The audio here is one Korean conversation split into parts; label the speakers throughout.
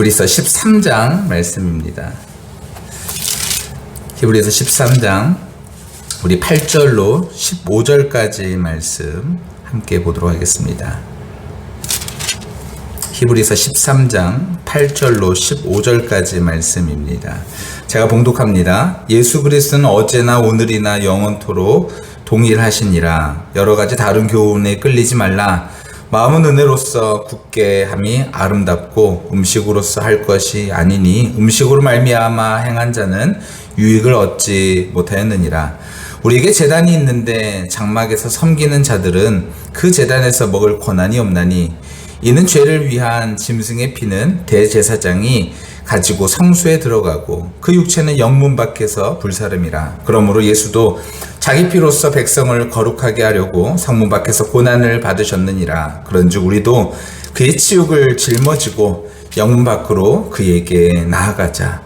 Speaker 1: 히브리서 13장 말씀입니다. 히브리서 13장 우리 8절로 15절까지 말씀 함께 보도록 하겠습니다. 히브리서 13장 8절로 15절까지 말씀입니다. 제가 봉독합니다. 예수 그리스도는 어제나 오늘이나 영원토록 동일하시니라. 여러 가지 다른 교훈에 끌리지 말라. 마음은 은혜로서 굳게 함이 아름답고 음식으로서 할 것이 아니니 음식으로 말미암아 행한 자는 유익을 얻지 못하였느니라. 우리에게 제단이 있는데 장막에서 섬기는 자들은 그 제단에서 먹을 권한이 없나니 이는 죄를 위한 짐승의 피는 대제사장이 가지고 성소에 들어가고 그 육체는 영문 밖에서 불사름이라. 그러므로 예수도 자기 피로써 백성을 거룩하게 하려고 성문 밖에서 고난을 받으셨느니라. 그런즉 우리도 그의 치욕을 짊어지고 영문 밖으로 그에게 나아가자.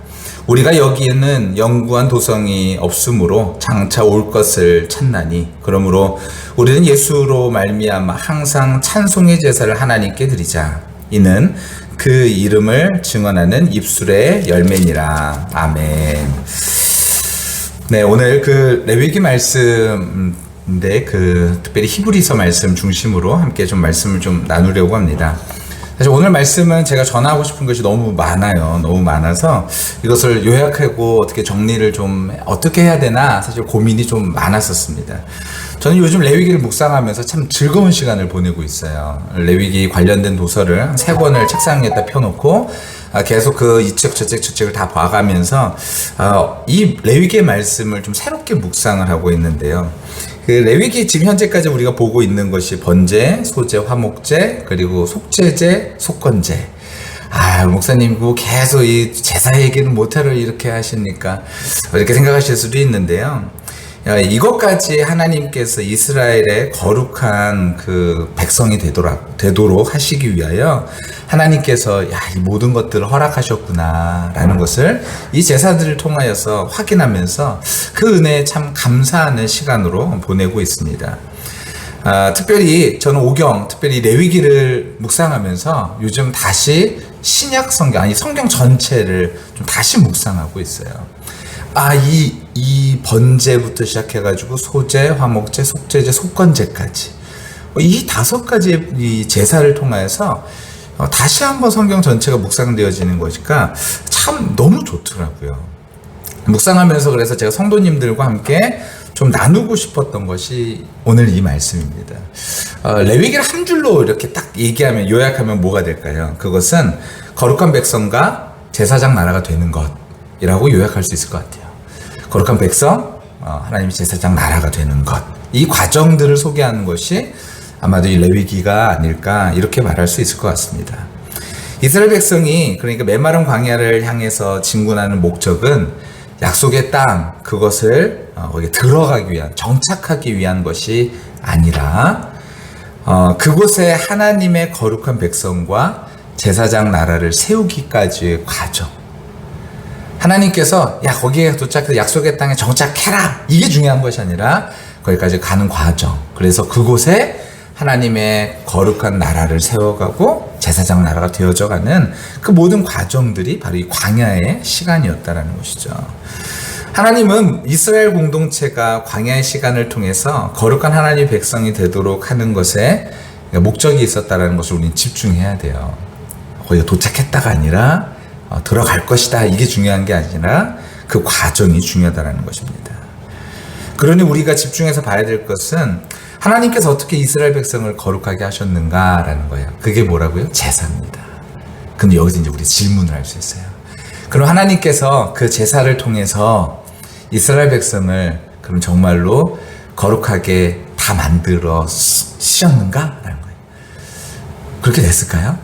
Speaker 1: 우리가 여기에는 영구한 도성이 없으므로 장차 올 것을 찾나니 그러므로 우리는 예수로 말미암아 항상 찬송의 제사를 하나님께 드리자. 이는 그 이름을 증언하는 입술의 열매니라. 아멘. 네, 오늘 그 레위기 말씀인데 특별히 히브리서 말씀 중심으로 함께 좀 말씀을 좀 나누려고 합니다. 사실 오늘 말씀은 제가 전하고 싶은 것이 너무 많아요. 너무 많아서 이것을 요약하고 어떻게 정리를 좀 어떻게 해야 되나 사실 고민이 좀 많았었습니다. 저는 요즘 레위기를 묵상하면서 참 즐거운 시간을 보내고 있어요. 레위기 관련된 도서를 3권을 책상 위에다 펴놓고 계속 그 이 책 저책을 다 봐가면서 이 레위기의 말씀을 좀 새롭게 묵상을 하고 있는데요. 그 레위기 지금 현재까지 우리가 보고 있는 것이 번제, 소제, 화목제, 그리고 속제제, 속건제. 목사님 계속 이 제사 얘기는 못하러 이렇게 하시니까 이렇게 생각하실 수도 있는데요. 이것까지 하나님께서 이스라엘의 거룩한 그 백성이 되도록 하시기 위하여 하나님께서 이 모든 것들을 허락하셨구나 라는 것을 이 제사들을 통하여서 확인하면서 그 은혜에 참 감사하는 시간으로 보내고 있습니다. 특별히 저는 특별히 레위기를 묵상하면서 요즘 다시 신약 성경, 성경 전체를 좀 다시 묵상하고 있어요. 이 번제부터 시작해가지고 소제, 화목제, 속제제, 속건제까지 이 5가지의 이 제사를 통해서 다시 한번 성경 전체가 묵상되어지는 것이니까 참 너무 좋더라고요. 묵상하면서 그래서 제가 성도님들과 함께 좀 나누고 싶었던 것이 오늘 이 말씀입니다. 레위기를 한 줄로 이렇게 딱 요약하면 뭐가 될까요? 그것은 거룩한 백성과 제사장 나라가 되는 것이라고 요약할 수 있을 것 같아요. 거룩한 백성, 하나님의 제사장 나라가 되는 것. 이 과정들을 소개하는 것이 아마도 이 레위기가 아닐까 이렇게 말할 수 있을 것 같습니다. 이스라엘 백성이 그러니까 메마른 광야를 향해서 진군하는 목적은 약속의 땅, 그것을 거기에 들어가기 위한, 정착하기 위한 것이 아니라 그곳에 하나님의 거룩한 백성과 제사장 나라를 세우기까지의 과정. 하나님께서 거기에 도착해서 약속의 땅에 정착해라, 이게 중요한 것이 아니라 거기까지 가는 과정. 그래서 그곳에 하나님의 거룩한 나라를 세워가고 제사장 나라가 되어져가는 그 모든 과정들이 바로 이 광야의 시간이었다라는 것이죠. 하나님은 이스라엘 공동체가 광야의 시간을 통해서 거룩한 하나님의 백성이 되도록 하는 것에 목적이 있었다라는 것을 우리는 집중해야 돼요. 거기에 도착했다가 아니라 들어갈 것이다, 이게 중요한 게 아니라 그 과정이 중요하다는 것입니다. 그러니 우리가 집중해서 봐야 될 것은 하나님께서 어떻게 이스라엘 백성을 거룩하게 하셨는가라는 거예요. 그게 뭐라고요? 제사입니다. 근데 여기서 이제 우리 질문을 할 수 있어요. 그럼 하나님께서 그 제사를 통해서 이스라엘 백성을 그럼 정말로 거룩하게 다 만들으셨는가라는 거예요. 그렇게 됐을까요?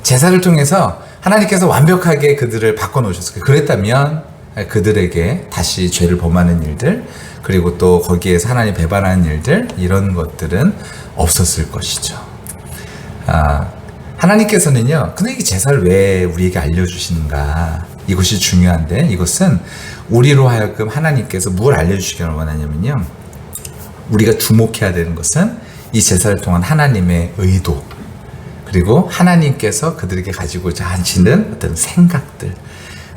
Speaker 1: 제사를 통해서 하나님께서 완벽하게 그들을 바꿔놓으셨을까요? 그랬다면 그들에게 다시 죄를 범하는 일들, 그리고 또 거기에서 하나님 배반하는 일들, 이런 것들은 없었을 것이죠. 하나님께서는요, 근데 이 제사를 왜 우리에게 알려주시는가? 이것이 중요한데, 이것은 우리로 하여금 하나님께서 뭘 알려주시기를 원하냐면요, 우리가 주목해야 되는 것은 이 제사를 통한 하나님의 의도, 그리고 하나님께서 그들에게 가지고자 하시는 어떤 생각들,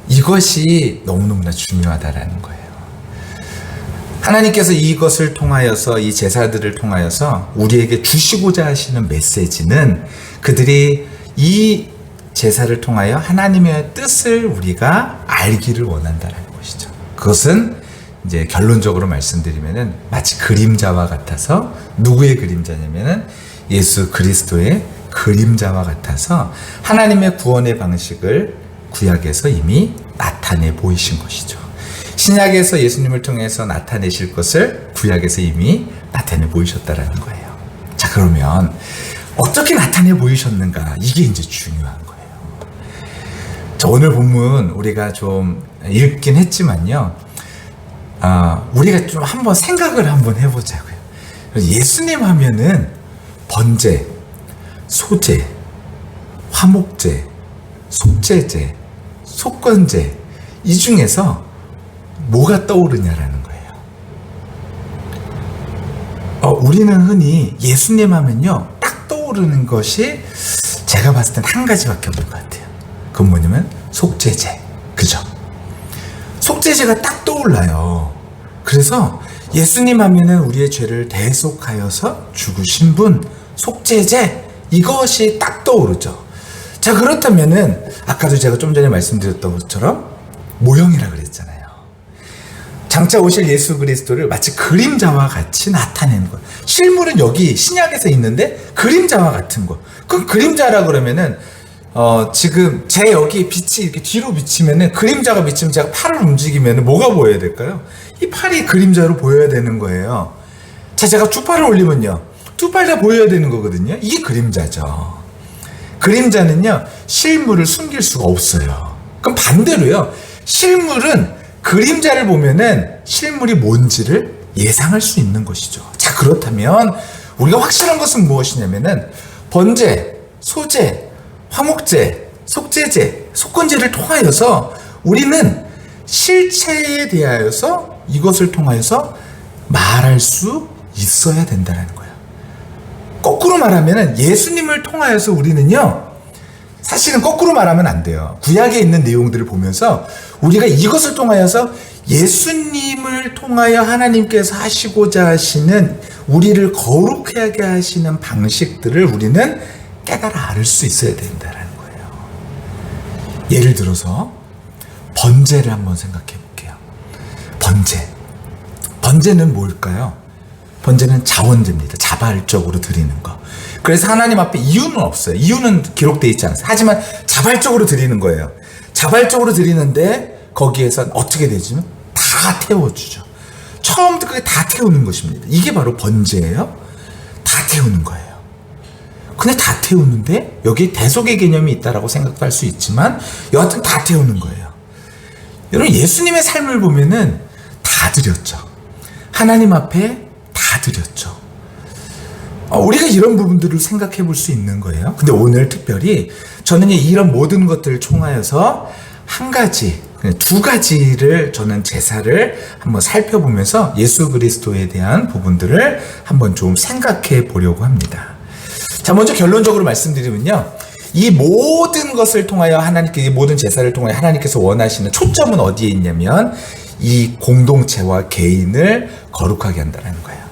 Speaker 1: 이것이 너무너무나 중요하다라는 거예요. 하나님께서 이것을 통하여서, 이 제사들을 통하여서 우리에게 주시고자 하시는 메시지는, 그들이 이 제사를 통하여 하나님의 뜻을 우리가 알기를 원한다는 것이죠. 그것은 이제 결론적으로 말씀드리면은 마치 그림자와 같아서, 누구의 그림자냐면은 예수 그리스도의 그림자와 같아서 하나님의 구원의 방식을 구약에서 이미 나타내 보이신 것이죠. 신약에서 예수님을 통해서 나타내실 것을 구약에서 이미 나타내 보이셨다라는 거예요. 자, 그러면 어떻게 나타내 보이셨는가? 이게 이제 중요한 거예요. 자, 오늘 본문 우리가 좀 읽긴 했지만요. 우리가 좀 한번 생각을 한번 해보자고요. 예수님 하면은 번제, 소제, 화목제, 속죄제, 속건제, 이 중에서 뭐가 떠오르냐라는 거예요. 우리는 흔히 예수님 하면요, 딱 떠오르는 것이 제가 봤을 땐 한 가지밖에 없는 것 같아요. 그건 뭐냐면 속죄제. 그죠? 속죄제가 딱 떠올라요. 그래서 예수님 하면은 우리의 죄를 대속하여서 죽으신 분, 속죄제, 이것이 딱 떠오르죠. 자, 그렇다면은 아까도 제가 좀 전에 말씀드렸던 것처럼 모형이라 그랬잖아요. 장차 오실 예수 그리스도를 마치 그림자와 같이 나타내는 것. 실물은 여기 신약에서 있는데 그림자와 같은 것. 그럼 그림자라 그러면은 지금 제 여기 빛이 이렇게 뒤로 비치면은, 그림자가 비치면 제가 팔을 움직이면은 뭐가 보여야 될까요? 이 팔이 그림자로 보여야 되는 거예요. 자, 제가 두 팔을 올리면요, 두 팔 다 보여야 되는 거거든요. 이게 그림자죠. 그림자는요, 실물을 숨길 수가 없어요. 그럼 반대로요, 실물은 그림자를 보면은 실물이 뭔지를 예상할 수 있는 것이죠. 자, 그렇다면 우리가 확실한 것은 무엇이냐면은 번제, 소제, 화목제, 속죄제, 속건제를 통하여서 우리는 실체에 대하여서 이것을 통하여서 말할 수 있어야 된다는 거예요. 거꾸로 말하면 예수님을 통하여서 우리는요, 사실은 거꾸로 말하면 안 돼요. 구약에 있는 내용들을 보면서 우리가 이것을 통하여서 예수님을 통하여 하나님께서 하시고자 하시는, 우리를 거룩하게 하시는 방식들을 우리는 깨달아 알 수 있어야 된다는 거예요. 예를 들어서 번제를 한번 생각해 볼게요. 번제는 뭘까요? 번제는 자원제입니다. 자발적으로 드리는 거. 그래서 하나님 앞에 이유는 없어요. 이유는 기록되어 있지 않아요. 하지만 자발적으로 드리는 거예요. 자발적으로 드리는데 거기에선 어떻게 되지만 다 태워주죠. 처음부터 그게 다 태우는 것입니다. 이게 바로 번제예요. 다 태우는 거예요. 근데 다 태우는데 여기 대속의 개념이 있다라고 생각할 수 있지만 여하튼 다 태우는 거예요. 여러분, 예수님의 삶을 보면은 다 드렸죠. 하나님 앞에 다 드렸죠. 우리가 이런 부분들을 생각해 볼 수 있는 거예요. 근데 오늘 특별히 저는 이런 모든 것들을 총하여서 한 가지, 두 가지를 저는 제사를 한번 살펴보면서 예수 그리스도에 대한 부분들을 한번 좀 생각해 보려고 합니다. 자, 먼저 결론적으로 말씀드리면요, 이 모든 것을 통하여 이 모든 제사를 통하여 하나님께서 원하시는 초점은 어디에 있냐면 이 공동체와 개인을 거룩하게 한다는 거예요.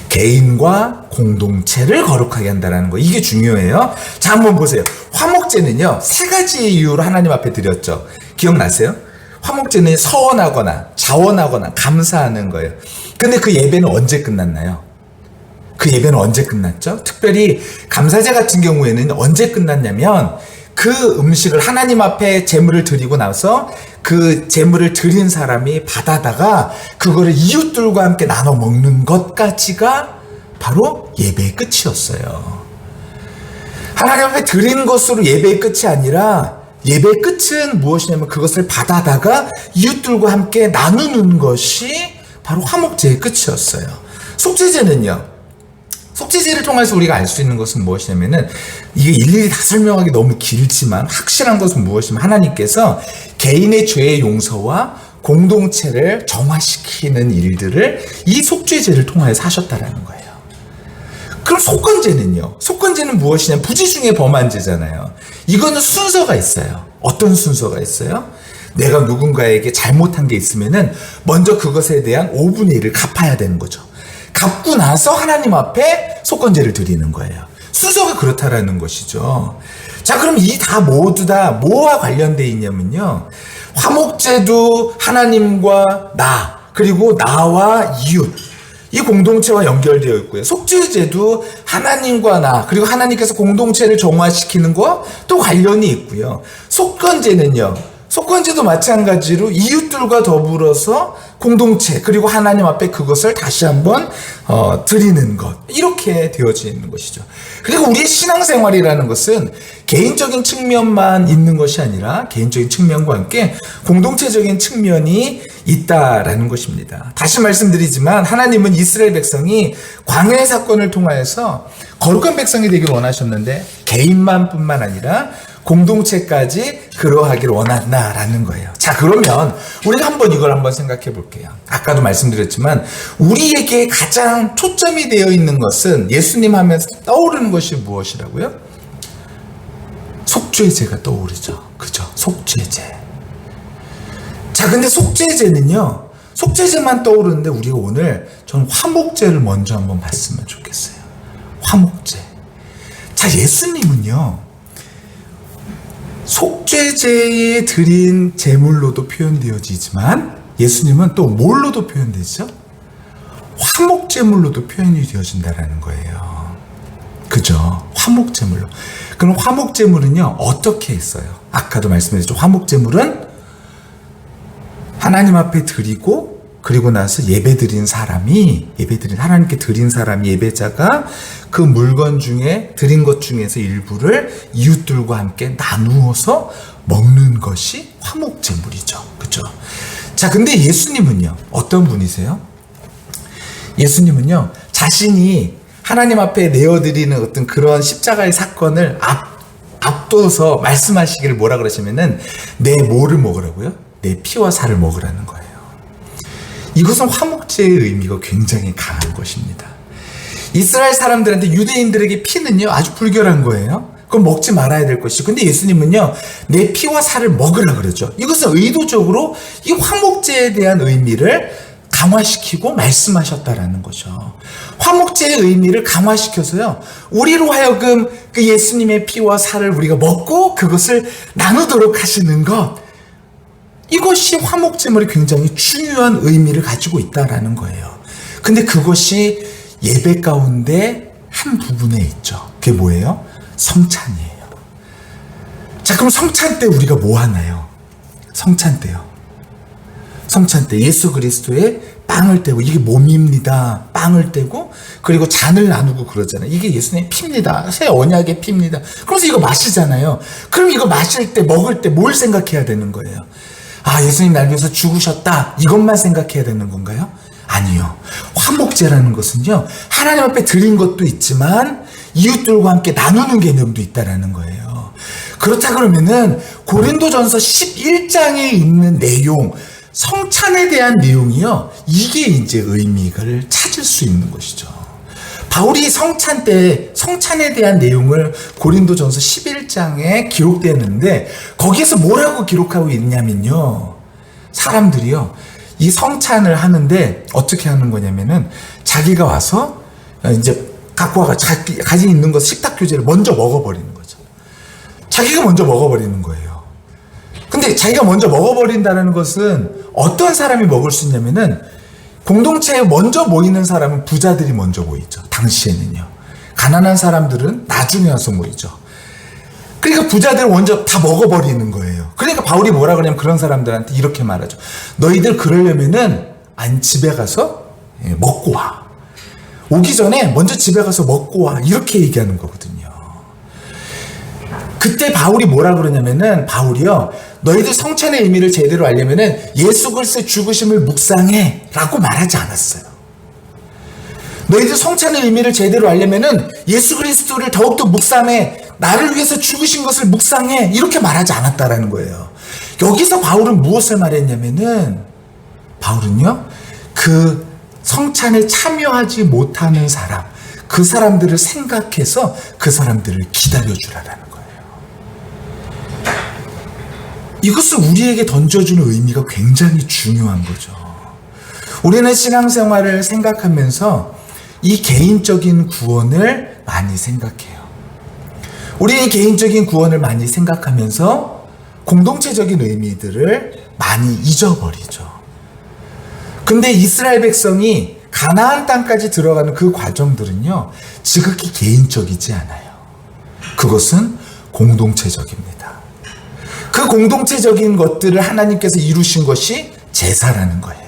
Speaker 1: 개인과 공동체를 거룩하게 한다는 거, 이게 중요해요. 자, 한번 보세요. 화목제는요, 세 가지의 이유로 하나님 앞에 드렸죠. 기억나세요? 화목제는 서원하거나 자원하거나 감사하는 거예요. 근데 그 예배는 언제 끝났나요? 그 예배는 언제 끝났죠? 특별히 감사제 같은 경우에는 언제 끝났냐면, 그 음식을 하나님 앞에 제물을 드리고 나서 그 제물을 드린 사람이 받아다가 그거를 이웃들과 함께 나눠 먹는 것까지가 바로 예배의 끝이었어요. 하나님 앞에 드린 것으로 예배의 끝이 아니라, 예배의 끝은 무엇이냐면 그것을 받아다가 이웃들과 함께 나누는 것이 바로 화목제의 끝이었어요. 속죄제는요, 속죄제를 통해서 우리가 알 수 있는 것은 무엇이냐면은, 이게 일일이 다 설명하기 너무 길지만 확실한 것은 무엇이냐면, 하나님께서 개인의 죄의 용서와 공동체를 정화시키는 일들을 이 속죄제를 통하여서 하셨다라는 거예요. 그럼 속건제는요? 속건제는 무엇이냐? 부지 중에 범한 죄잖아요. 이거는 순서가 있어요. 어떤 순서가 있어요? 내가 누군가에게 잘못한 게 있으면은 먼저 그것에 대한 5분의 1을 갚아야 되는 거죠. 갚고 나서 하나님 앞에 속건제를 드리는 거예요. 순서가 그렇다라는 것이죠. 자, 그럼 이 다 모두 다 뭐와 관련되어 있냐면요. 화목제도 하나님과 나, 그리고 나와 이웃, 이 공동체와 연결되어 있고요. 속죄제도 하나님과 나, 그리고 하나님께서 공동체를 정화시키는 것과 또 관련이 있고요. 속건제는요, 속건제도 마찬가지로 이웃들과 더불어서 공동체, 그리고 하나님 앞에 그것을 다시 한번 드리는 것, 이렇게 되어져 있는 것이죠. 그리고 우리의 신앙생활이라는 것은 개인적인 측면만 있는 것이 아니라 개인적인 측면과 함께 공동체적인 측면이 있다라는 것입니다. 다시 말씀드리지만 하나님은 이스라엘 백성이 광야의 사건을 통하여서 거룩한 백성이 되기를 원하셨는데 개인만 뿐만 아니라 공동체까지 그러하기를 원한다라는 거예요. 자, 그러면 우리가 이걸 한번 생각해 볼게요. 아까도 말씀드렸지만 우리에게 가장 초점이 되어 있는 것은 예수님 하면서 떠오르는 것이 무엇이라고요? 속죄제가 떠오르죠. 그죠? 속죄제. 자, 근데 속죄제는요, 속죄제만 떠오르는데 우리가 오늘 저는 화목제를 먼저 한번 봤으면 좋겠어요. 화목제. 자, 예수님은요, 속죄제에 드린 제물로도 표현되어지지만 예수님은 또 뭘로도 표현되죠? 화목제물로도 표현이 되어진다라는 거예요. 그죠? 화목제물로. 그럼 화목제물은요, 어떻게 있어요? 아까도 말씀드렸죠. 화목제물은 하나님 앞에 드리고 그리고 나서 하나님께 드린 사람이 예배자가 그 물건 중에 드린 것 중에서 일부를 이웃들과 함께 나누어서 먹는 것이 화목제물이죠. 그렇죠? 자, 근데 예수님은요, 어떤 분이세요? 예수님은요, 자신이 하나님 앞에 내어드리는 어떤 그런 십자가의 사건을 앞둬서 말씀하시기를 뭐라 그러시면은 내 뭐를 먹으라고요? 내 피와 살을 먹으라는 거예요. 이것은 화목제의 의미가 굉장히 강한 것입니다. 이스라엘 사람들한테 유대인들에게 피는요, 아주 불결한 거예요. 그건 먹지 말아야 될 것이죠. 근데 예수님은요, 내 피와 살을 먹으라 그러죠. 이것은 의도적으로 이 화목제에 대한 의미를 강화시키고 말씀하셨다라는 거죠. 화목제의 의미를 강화시켜서요, 우리로 하여금 그 예수님의 피와 살을 우리가 먹고 그것을 나누도록 하시는 것, 이것이 화목제물이 굉장히 중요한 의미를 가지고 있다라는 거예요. 근데 그것이 예배 가운데 한 부분에 있죠. 그게 뭐예요? 성찬이에요. 자, 그럼 성찬 때 우리가 뭐 하나요? 성찬 때요. 성찬 때 예수 그리스도의 빵을 떼고, 이게 몸입니다. 빵을 떼고, 그리고 잔을 나누고 그러잖아요. 이게 예수님의 피입니다. 새 언약의 피입니다. 그래서 이거 마시잖아요. 그럼 이거 마실 때, 먹을 때 뭘 생각해야 되는 거예요? 아, 예수님 날 위해서 죽으셨다, 이것만 생각해야 되는 건가요? 아니요. 화목제라는 것은요, 하나님 앞에 드린 것도 있지만 이웃들과 함께 나누는 개념도 있다라는 거예요. 그렇다 그러면은 고린도전서 11장에 있는 내용, 성찬에 대한 내용이요, 이게 이제 의미를 찾을 수 있는 것이죠. 바울이 성찬에 대한 내용을 고린도전서 11장에 기록되는데 거기에서 뭐라고 기록하고 있냐면요, 사람들이요, 이 성찬을 하는데 어떻게 하는 거냐면은 자기가 와서 이제 갖고 와서 가지고 있는 것, 식탁 교제를 먼저 먹어버리는 거죠. 자기가 먼저 먹어버리는 거예요. 근데 자기가 먼저 먹어버린다는 것은 어떤 사람이 먹을 수 있냐면은, 공동체에 먼저 모이는 사람은 부자들이 먼저 모이죠. 당시에는요. 가난한 사람들은 나중에 와서 모이죠. 그러니까 부자들 먼저 다 먹어버리는 거예요. 그러니까 바울이 뭐라 그러냐면 그런 사람들한테 이렇게 말하죠. 너희들 그러려면은 집에 가서 먹고 와. 오기 전에 먼저 집에 가서 먹고 와. 이렇게 얘기하는 거거든요. 그때 바울이 뭐라 그러냐면은, 바울이요, 너희들 성찬의 의미를 제대로 알려면은 예수 그리스도의 죽으심을 묵상해 라고 말하지 않았어요. 너희들 성찬의 의미를 제대로 알려면은 예수 그리스도를 더욱더 묵상해, 나를 위해서 죽으신 것을 묵상해, 이렇게 말하지 않았다라는 거예요. 여기서 바울은 무엇을 말했냐면은, 바울은요, 그 성찬에 참여하지 못하는 사람, 그 사람들을 생각해서 그 사람들을 기다려주라라는 거예요. 이것을 우리에게 던져주는 의미가 굉장히 중요한 거죠. 우리는 신앙생활을 생각하면서 이 개인적인 구원을 많이 생각해요. 우리는 개인적인 구원을 많이 생각하면서 공동체적인 의미들을 많이 잊어버리죠. 근데 이스라엘 백성이 가나안 땅까지 들어가는 그 과정들은요, 지극히 개인적이지 않아요. 그것은 공동체적입니다. 그 공동체적인 것들을 하나님께서 이루신 것이 제사라는 거예요.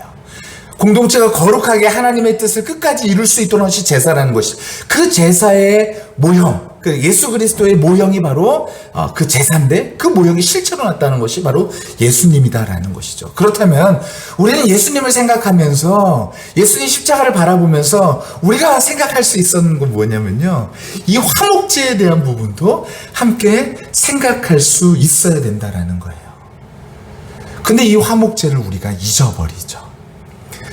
Speaker 1: 공동체가 거룩하게 하나님의 뜻을 끝까지 이룰 수 있도록 것이 제사라는 것이, 그 제사의 모형, 그 예수 그리스도의 모형이 바로 그 제사인데, 그 모형이 실체로 나타나는 것이 바로 예수님이다라는 것이죠. 그렇다면 우리는 예수님을 생각하면서, 예수님 십자가를 바라보면서 우리가 생각할 수 있었는 건 뭐냐면요, 이 화목제에 대한 부분도 함께 생각할 수 있어야 된다라는 거예요. 근데 이 화목제를 우리가 잊어버리죠.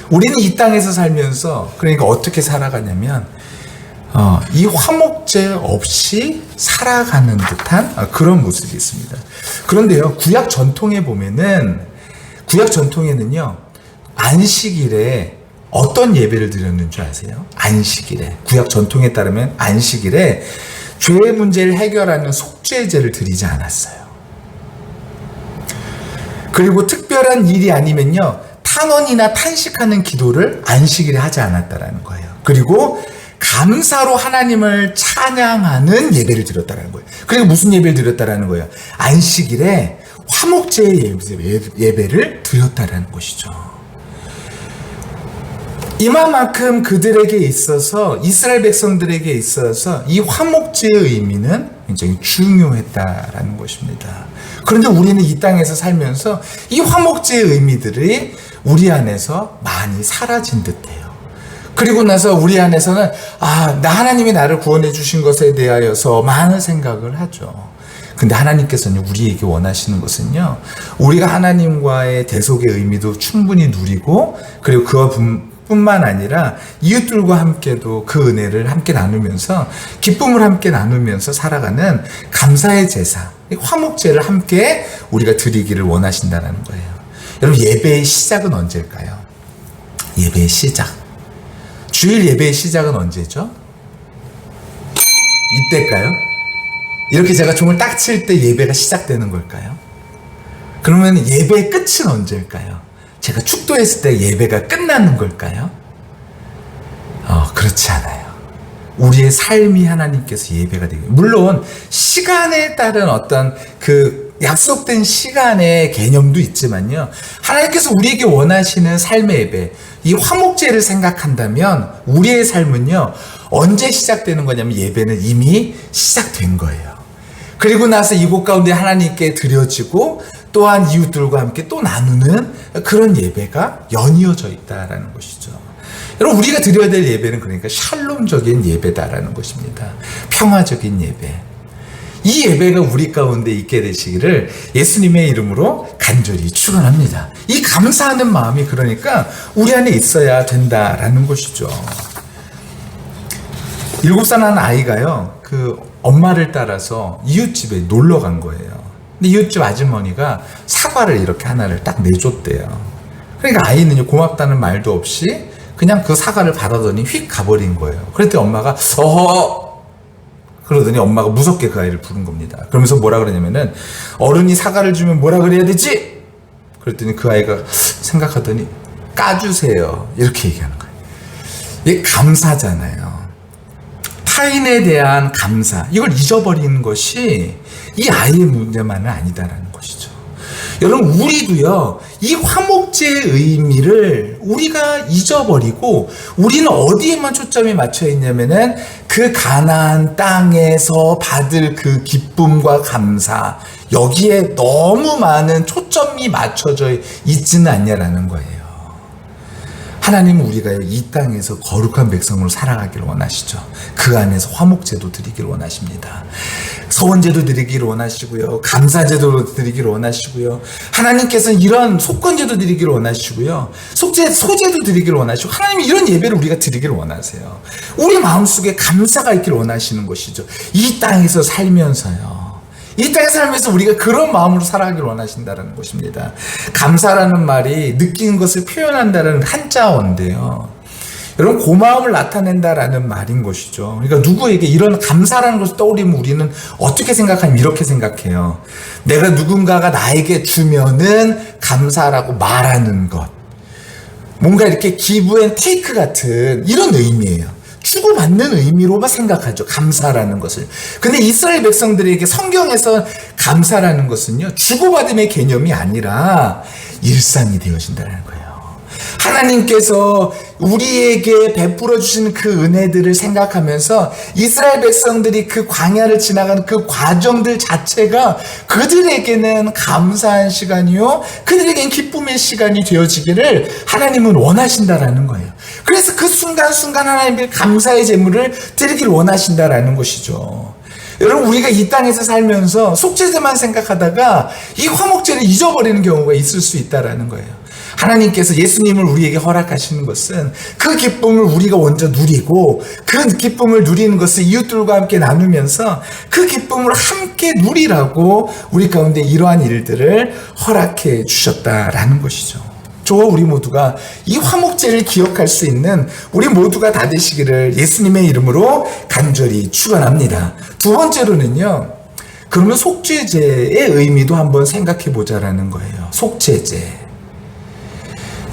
Speaker 1: 우리는 이 땅에서 살면서, 그러니까 어떻게 살아가냐면 이 화목제 없이 살아가는 듯한 그런 모습이 있습니다. 그런데요, 구약 전통에 보면은, 구약 전통에는요, 안식일에 어떤 예배를 드렸는 줄 아세요? 안식일에, 구약 전통에 따르면 안식일에 죄의 문제를 해결하는 속죄제를 드리지 않았어요. 그리고 특별한 일이 아니면요, 탄원이나 탄식하는 기도를 안식일에 하지 않았다라는 거예요. 그리고 감사로 하나님을 찬양하는 예배를 드렸다라는 거예요. 그리고 무슨 예배를 드렸다라는 거예요? 안식일에 화목제의 예배를 드렸다라는 것이죠. 이만큼 그들에게 있어서, 이스라엘 백성들에게 있어서 이 화목제의 의미는 굉장히 중요했다라는 것입니다. 그런데 우리는 이 땅에서 살면서 이 화목제의 의미들이 우리 안에서 많이 사라진 듯해요. 그리고 나서 우리 안에서는 하나님이 나를 구원해 주신 것에 대하여서 많은 생각을 하죠. 근데 하나님께서는 우리에게 원하시는 것은요, 우리가 하나님과의 대속의 의미도 충분히 누리고, 그리고 그와 뿐만 아니라 이웃들과 함께도 그 은혜를 함께 나누면서, 기쁨을 함께 나누면서 살아가는 감사의 제사, 화목제를 함께 우리가 드리기를 원하신다는 거예요. 여러분, 예배의 시작은 언제일까요? 예배의 시작, 주일 예배의 시작은 언제죠? 이때일까요? 이렇게 제가 종을 딱 칠 때 예배가 시작되는 걸까요? 그러면 예배의 끝은 언제일까요? 제가 축도했을 때 예배가 끝나는 걸까요? 그렇지 않아요. 우리의 삶이 하나님께서 예배가 되고, 물론 시간에 따른 어떤 그 약속된 시간의 개념도 있지만요, 하나님께서 우리에게 원하시는 삶의 예배, 이 화목제를 생각한다면 우리의 삶은요, 언제 시작되는 거냐면 예배는 이미 시작된 거예요. 그리고 나서 이곳 가운데 하나님께 드려지고, 또한 이웃들과 함께 또 나누는 그런 예배가 연이어져 있다라는 것이죠. 여러분, 우리가 드려야 될 예배는 그러니까 샬롬적인 예배다라는 것입니다. 평화적인 예배. 이 예배가 우리 가운데 있게 되시기를 예수님의 이름으로 간절히 축원합니다. 이 감사하는 마음이 그러니까 우리 안에 있어야 된다라는 것이죠. 7살 한 아이가요, 그 엄마를 따라서 이웃집에 놀러 간 거예요. 근데 이웃집 아주머니가 사과를 이렇게 하나를 딱 내줬대요. 그러니까 아이는 고맙다는 말도 없이 그냥 그 사과를 받아더니 휙 가버린 거예요. 그랬더니 엄마가 어허, 그러더니 엄마가 무섭게 그 아이를 부른 겁니다. 그러면서 뭐라 그러냐면은, 어른이 사과를 주면 뭐라 그래야 되지? 그랬더니 그 아이가 생각하더니 까주세요, 이렇게 얘기하는 거예요. 이게 감사잖아요. 타인에 대한 감사, 이걸 잊어버리는 것이 이 아이의 문제만은 아니다라는 것이죠. 여러분, 우리도요, 이 화목제의 의미를 우리가 잊어버리고, 우리는 어디에만 초점이 맞춰 있냐면은 그 가나안 땅에서 받을 그 기쁨과 감사, 여기에 너무 많은 초점이 맞춰져 있지는 않냐라는 거예요. 하나님은 우리가 이 땅에서 거룩한 백성으로 살아가기를 원하시죠. 그 안에서 화목제도 드리기를 원하십니다. 서원제도 드리기를 원하시고요. 감사제도 드리기를 원하시고요. 하나님께서는 이런 속건제도 드리기를 원하시고요. 소제도 드리기를 원하시고, 하나님이 이런 예배를 우리가 드리기를 원하세요. 우리 마음속에 감사가 있기를 원하시는 것이죠. 이 땅에서 살면서요. 이 땅에 살면서 우리가 그런 마음으로 살아가기를 원하신다는 것입니다. 감사라는 말이 느끼는 것을 표현한다는 한자어인데요. 여러분, 고마움을 나타낸다라는 말인 것이죠. 그러니까 누구에게 이런 감사라는 것을 떠올리면 우리는 어떻게 생각하냐면 이렇게 생각해요. 내가 누군가가 나에게 주면은 감사라고 말하는 것. 뭔가 이렇게 기브 앤 테이크 같은 이런 의미예요. 주고받는 의미로만 생각하죠. 감사라는 것을. 근데 이스라엘 백성들에게 성경에서 감사라는 것은요, 주고받음의 개념이 아니라 일상이 되어진다는 거예요. 하나님께서 우리에게 베풀어 주신 그 은혜들을 생각하면서 이스라엘 백성들이 그 광야를 지나가는 그 과정들 자체가 그들에게는 감사한 시간이요, 그들에게는 기쁨의 시간이 되어지기를 하나님은 원하신다라는 거예요. 그래서 그 순간순간 하나님께 감사의 제물을 드리기를 원하신다라는 것이죠. 여러분, 우리가 이 땅에서 살면서 속죄제만 생각하다가 이 화목제를 잊어버리는 경우가 있을 수 있다라는 거예요. 하나님께서 예수님을 우리에게 허락하시는 것은 그 기쁨을 우리가 먼저 누리고, 그 기쁨을 누리는 것을 이웃들과 함께 나누면서 그 기쁨을 함께 누리라고 우리 가운데 이러한 일들을 허락해 주셨다라는 것이죠. 저와 우리 모두가 이 화목제를 기억할 수 있는 우리 모두가 다 되시기를 예수님의 이름으로 간절히 축원합니다. 두 번째로는요, 그러면 속죄제의 의미도 한번 생각해 보자라는 거예요. 속죄제.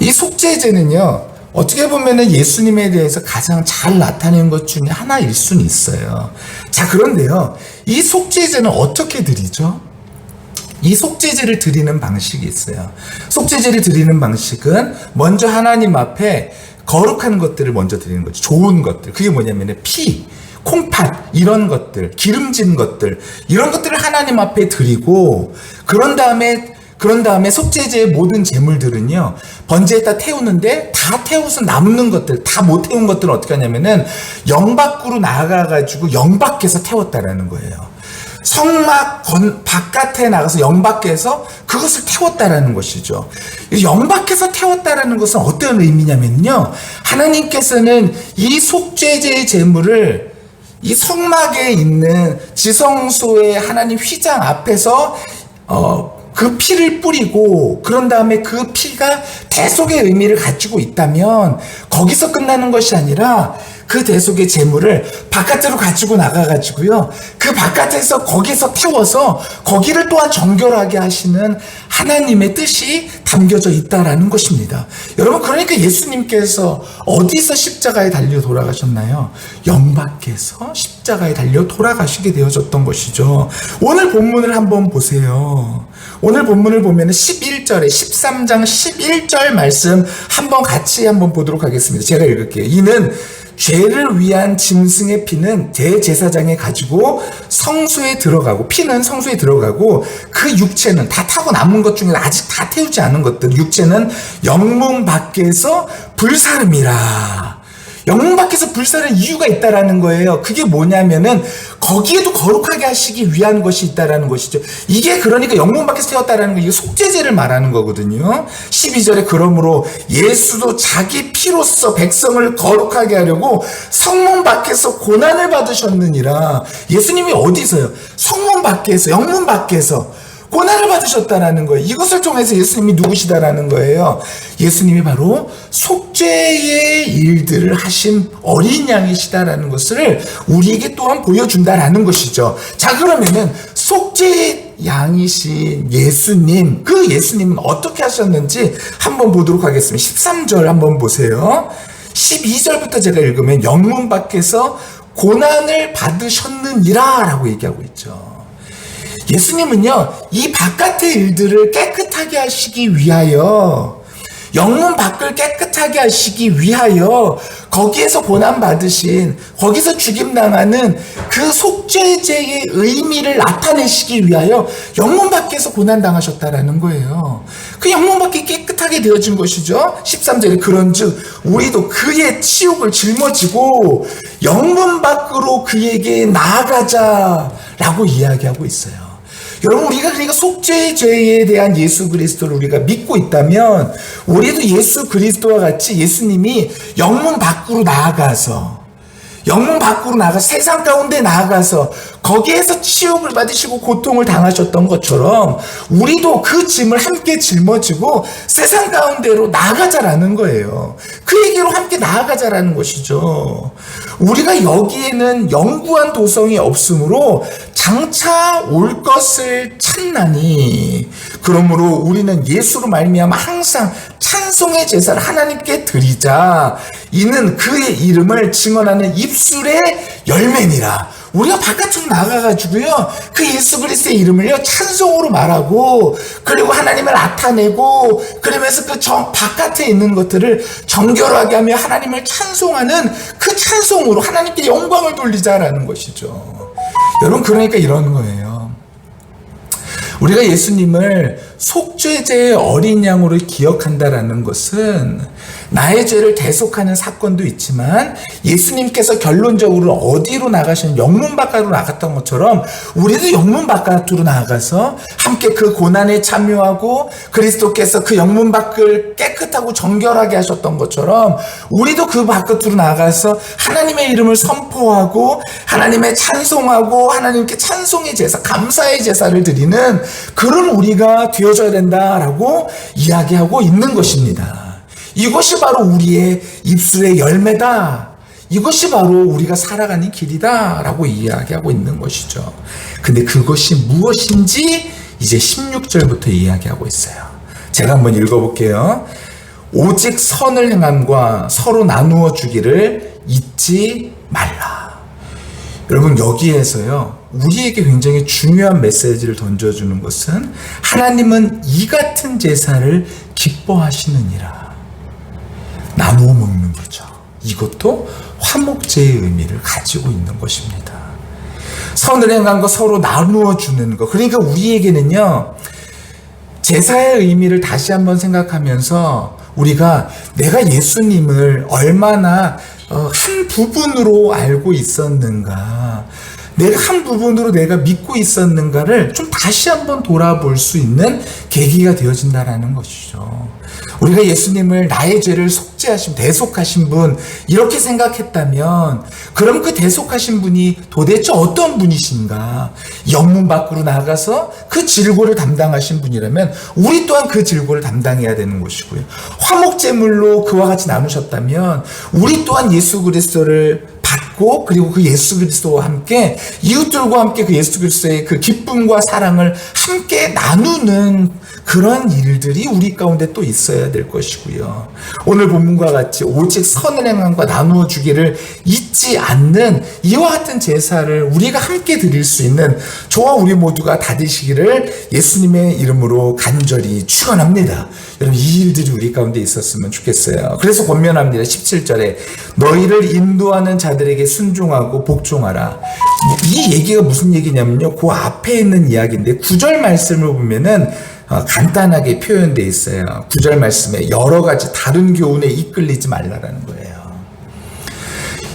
Speaker 1: 이 속죄제는요, 어떻게 보면은 예수님에 대해서 가장 잘 나타낸 것 중에 하나일 수는 있어요. 자, 그런데요, 이 속죄제는 어떻게 드리죠? 이 속죄제를 드리는 방식이 있어요. 속죄제를 드리는 방식은 먼저 하나님 앞에 거룩한 것들을 먼저 드리는 거죠. 좋은 것들. 그게 뭐냐면은 피, 콩팥, 이런 것들, 기름진 것들, 이런 것들을 하나님 앞에 드리고, 그런 다음에 속죄제의 모든 제물들은요, 번제에다 태우는데, 다 태워서 남는 것들, 다 못 태운 것들은 어떻게 하냐면은 영 밖으로 나가가지고 영 밖에서 태웠다라는 거예요. 성막 바깥에 나가서 영 밖에서 그것을 태웠다라는 것이죠. 영 밖에서 태웠다라는 것은 어떤 의미냐면요, 하나님께서는 이 속죄제의 제물을 이 성막에 있는 지성소의 하나님 휘장 앞에서 그 피를 뿌리고, 그런 다음에 그 피가 대속의 의미를 가지고 있다면 거기서 끝나는 것이 아니라 그 대속의 제물을 바깥으로 가지고 나가가지고요, 그 바깥에서 거기서 태워서 거기를 또한 정결하게 하시는 하나님의 뜻이 담겨져 있다라는 것입니다. 여러분, 그러니까 예수님께서 어디서 십자가에 달려 돌아가셨나요? 영 밖에서 십자가에 달려 돌아가시게 되어졌던 것이죠. 오늘 본문을 한번 보세요. 오늘 본문을 보면 11절에 13장 11절 말씀 같이 한번 보도록 하겠습니다. 제가 읽을게요. 이는 죄를 위한 짐승의 피는 대제사장에 가지고 성소에 들어가고, 피는 성소에 들어가고, 그 육체는 다 타고 남은 것 중에 아직 다 태우지 않은 것들, 육체는 영문 밖에서 불사름이라. 영문 밖에서 불사른 이유가 있다라는 거예요. 그게 뭐냐면은 거기에도 거룩하게 하시기 위한 것이 있다라는 것이죠. 이게 그러니까 영문 밖에서 태웠다라는 거, 이게 속죄제를 말하는 거거든요. 12절에 그러므로 예수도 자기 피로써 백성을 거룩하게 하려고 성문 밖에서 고난을 받으셨느니라. 예수님이 어디서요? 성문 밖에서, 영문 밖에서 고난을 받으셨다라는 거예요. 이것을 통해서 예수님이 누구시다라는 거예요. 예수님이 바로 속죄의 일들을 하신 어린 양이시다라는 것을 우리에게 또한 보여준다라는 것이죠. 자, 그러면은 속죄의 양이신 예수님, 그 예수님은 어떻게 하셨는지 한번 보도록 하겠습니다. 13절 한번 보세요. 12절부터 제가 읽으면 영문 밖에서 고난을 받으셨느니라 라고 얘기하고 있죠. 예수님은요, 이 바깥의 일들을 깨끗하게 하시기 위하여, 영문 밖을 깨끗하게 하시기 위하여 거기에서 고난받으신, 거기서 죽임당하는 그 속죄제의 의미를 나타내시기 위하여 영문 밖에서 고난당하셨다라는 거예요. 그 영문 밖이 깨끗하게 되어진 것이죠. 13절에 그런즉 우리도 그의 치욕을 짊어지고 영문 밖으로 그에게 나아가자
Speaker 2: 라고 이야기하고 있어요. 여러분, 우리가 그러니까 속죄의 죄에 대한 예수 그리스도를 우리가 믿고 있다면 우리도 예수 그리스도와 같이 예수님이 영문 밖으로 나아가서 세상 가운데 나아가서 거기에서 치욕을 받으시고 고통을 당하셨던 것처럼 우리도 그 짐을 함께 짊어지고 세상 가운데로 나아가자라는 거예요. 그에게로 함께 나아가자라는 것이죠. 우리가 여기에는 영구한 도성이 없으므로 장차 올 것을 찾나니, 그러므로 우리는 예수로 말미암아 항상 찬송의 제사를 하나님께 드리자. 이는 그의 이름을 증언하는 입술의 열매니라. 우리가 바깥으로 나가가지고요, 그 예수 그리스도의 이름을요 찬송으로 말하고, 그리고 하나님을 나타내고, 그러면서 그 바깥에 있는 것들을 정결하게 하며 하나님을 찬송하는 그 찬송으로 하나님께 영광을 돌리자라는 것이죠. 여러분, 그러니까 이런 거예요. 우리가 예수님을 속죄제의 어린 양으로 기억한다라는 것은 나의 죄를 대속하는 사건도 있지만, 예수님께서 결론적으로 어디로 나가시는, 영문 바깥으로 나갔던 것처럼 우리도 영문 바깥으로 나가서 함께 그 고난에 참여하고 그리스도께서 그 영문 밖을 깨끗하고 정결하게 하셨던 것처럼 우리도 그 바깥으로 나가서 하나님의 이름을 선포하고 하나님의 찬송하고 하나님께 찬송의 제사, 감사의 제사를 드리는 그런 우리가 되어져야 된다라고 이야기하고 있는 것입니다. 이것이 바로 우리의 입술의 열매다. 이것이 바로 우리가 살아가는 길이다 라고 이야기하고 있는 것이죠. 근데 그것이 무엇인지 이제 16절부터 이야기하고 있어요. 제가 한번 읽어볼게요. 오직 선을 행함과 서로 나누어 주기를 잊지 말라. 여러분, 여기에서요, 우리에게 굉장히 중요한 메시지를 던져주는 것은 하나님은 이 같은 제사를 기뻐하시느니라. 나누어 먹는 거죠. 이것도 화목제의 의미를 가지고 있는 것입니다. 선을 행한 거 서로 나누어 주는 거. 그러니까 우리에게는요, 제사의 의미를 다시 한번 생각하면서 우리가 내가 예수님을 얼마나 한 부분으로 알고 있었는가, 내가 한 부분으로 내가 믿고 있었는가를 좀 다시 한번 돌아볼 수 있는 계기가 되어진다라는 것이죠. 우리가 예수님을 나의 죄를 속죄하신, 대속하신 분, 이렇게 생각했다면, 그럼 그 대속하신 분이 도대체 어떤 분이신가? 영문 밖으로 나가서 그 질고를 담당하신 분이라면 우리 또한 그 질고를 담당해야 되는 것이고요. 화목제물로 그와 같이 나누셨다면 우리 또한 예수 그리스도를 받고, 그리고 그 예수 그리스도와 함께 이웃들과 함께 그 예수 그리스도의 그 기쁨과 사랑을 함께 나누는 그런 일들이 우리 가운데 또 있어야 될 것이고요. 오늘 본문과 같이 오직 선을 행함과 나누어 주기를 잊지 않는 이와 같은 제사를 우리가 함께 드릴 수 있는 저와 우리 모두가 다 되시기를 예수님의 이름으로 간절히 축원합니다. 여러분, 이 일들이 우리 가운데 있었으면 좋겠어요. 그래서 권면합니다. 17절에 너희를 인도하는 자들에게 순종하고 복종하라. 이 얘기가 무슨 얘기냐면요, 그 앞에 있는 이야기인데 9절 말씀을 보면은 간단하게 표현되어 있어요. 9절 말씀에 여러 가지 다른 교훈에 이끌리지 말라라는 거예요.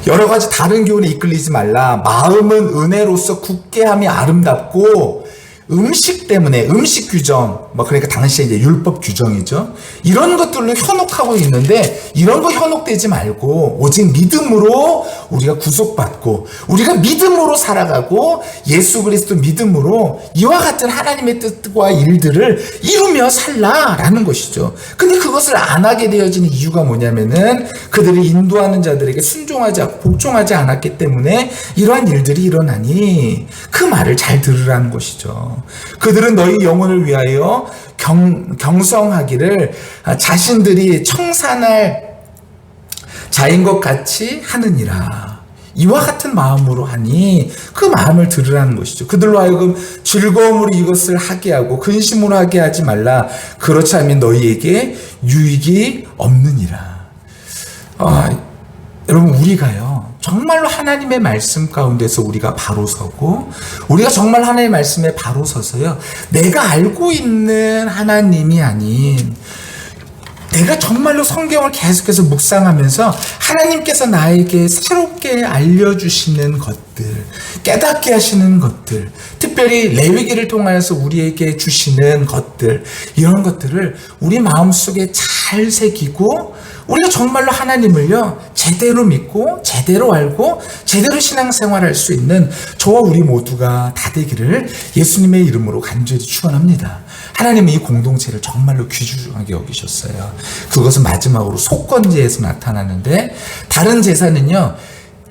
Speaker 2: 여러 가지 다른 교훈에 이끌리지 말라. 마음은 은혜로서 굳게 함이 아름답고, 음식 때문에, 음식 규정, 그러니까 당시에 이제 율법 규정이죠. 이런 것들로 현혹하고 있는데, 이런 거 현혹되지 말고, 오직 믿음으로 우리가 구속받고, 우리가 믿음으로 살아가고, 예수 그리스도 믿음으로 이와 같은 하나님의 뜻과 일들을 이루며 살라라는 것이죠. 근데 그것을 안 하게 되어지는 이유가 뭐냐면은, 그들을 인도하는 자들에게 순종하지 않고 복종하지 않았기 때문에 이러한 일들이 일어나니, 그 말을 잘 들으라는 것이죠. 그들은 너희 영혼을 위하여 경성하기를 자신들이 청산할 자인 것 같이 하느니라. 이와 같은 마음으로 하니 그 마음을 들으라는 것이죠. 그들로 하여금 즐거움으로 이것을 하게 하고 근심으로 하게 하지 말라. 그렇지 않으면 너희에게 유익이 없느니라. 여러분, 우리가요, 정말로 하나님의 말씀 가운데서 우리가 바로 서고, 우리가 정말 하나님의 말씀에 바로 서서요, 내가 알고 있는 하나님이 아닌 내가 정말로 성경을 계속해서 묵상하면서 하나님께서 나에게 새롭게 알려주시는 것들, 깨닫게 하시는 것들, 특별히 레위기를 통하여서 우리에게 주시는 것들, 이런 것들을 우리 마음속에 잘 새기고 우리가 정말로 하나님을요 제대로 믿고 제대로 알고 제대로 신앙생활할 수 있는 저와 우리 모두가 다 되기를 예수님의 이름으로 간절히 축원합니다. 하나님은 이 공동체를 정말로 귀중하게 여기셨어요. 그것은 마지막으로 속건제에서 나타나는데, 다른 제사는요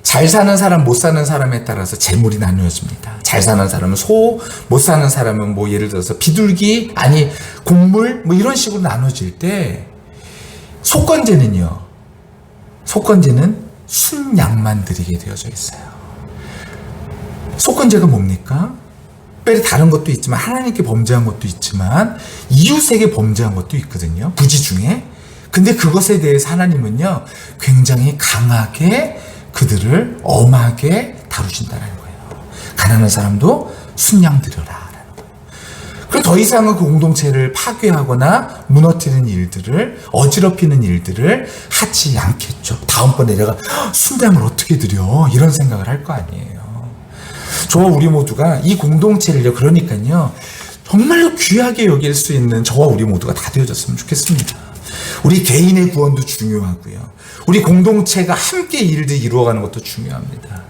Speaker 2: 잘 사는 사람, 못 사는 사람에 따라서 재물이 나누어집니다. 잘 사는 사람은 소, 못 사는 사람은 뭐 예를 들어서 비둘기, 아니 곡물, 뭐 이런 식으로 나눠질 때, 속건제는요, 속건제는 순양만 드리게 되어져 있어요. 속건제가 뭡니까? 특별히 다른 것도 있지만, 하나님께 범죄한 것도 있지만 이웃에게 범죄한 것도 있거든요, 부지 중에. 근데 그것에 대해서 하나님은요 굉장히 강하게 그들을 엄하게 다루신다는 거예요. 가난한 사람도 순양 드려라. 그리고 더 이상은 그 공동체를 파괴하거나 무너뜨리는 일들을, 어지럽히는 일들을 하지 않겠죠. 다음번에 내가 순양을 어떻게 드려? 이런 생각을 할 거 아니에요. 저와 우리 모두가 이 공동체를요, 그러니까요, 정말로 귀하게 여길 수 있는 저와 우리 모두가 다 되어졌으면 좋겠습니다. 우리 개인의 구원도 중요하고요, 우리 공동체가 함께 일들 이루어가는 것도 중요합니다.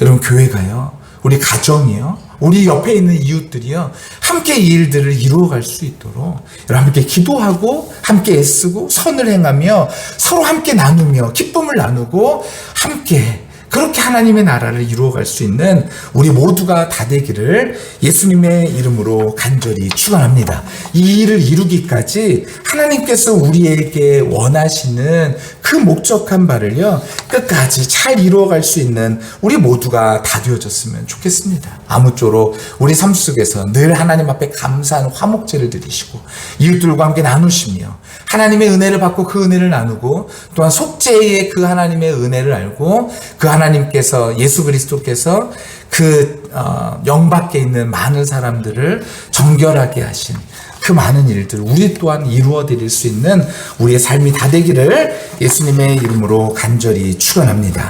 Speaker 2: 여러분, 교회가요, 우리 가정이요, 우리 옆에 있는 이웃들이요, 함께 이 일들을 이루어갈 수 있도록 여러분 함께 기도하고 함께 애쓰고 선을 행하며 서로 함께 나누며 기쁨을 나누고 함께 그렇게 하나님의 나라를 이루어갈 수 있는 우리 모두가 다 되기를 예수님의 이름으로 간절히 축원합니다. 이 일을 이루기까지 하나님께서 우리에게 원하시는 그 목적한 바를요 끝까지 잘 이루어갈 수 있는 우리 모두가 다 되어졌으면 좋겠습니다. 아무쪼록 우리 삶 속에서 늘 하나님 앞에 감사하는 화목제를 드리시고 이웃들과 함께 나누시며 하나님의 은혜를 받고 그 은혜를 나누고, 또한 속죄의 그 하나님의 은혜를 알고 그 하나님께서, 예수 그리스도께서 그 영밖에 있는 많은 사람들을 정결하게 하신 그 많은 일들을 우리 또한 이루어 드릴 수 있는 우리의 삶이 다 되기를 예수님의 이름으로 간절히 축원합니다.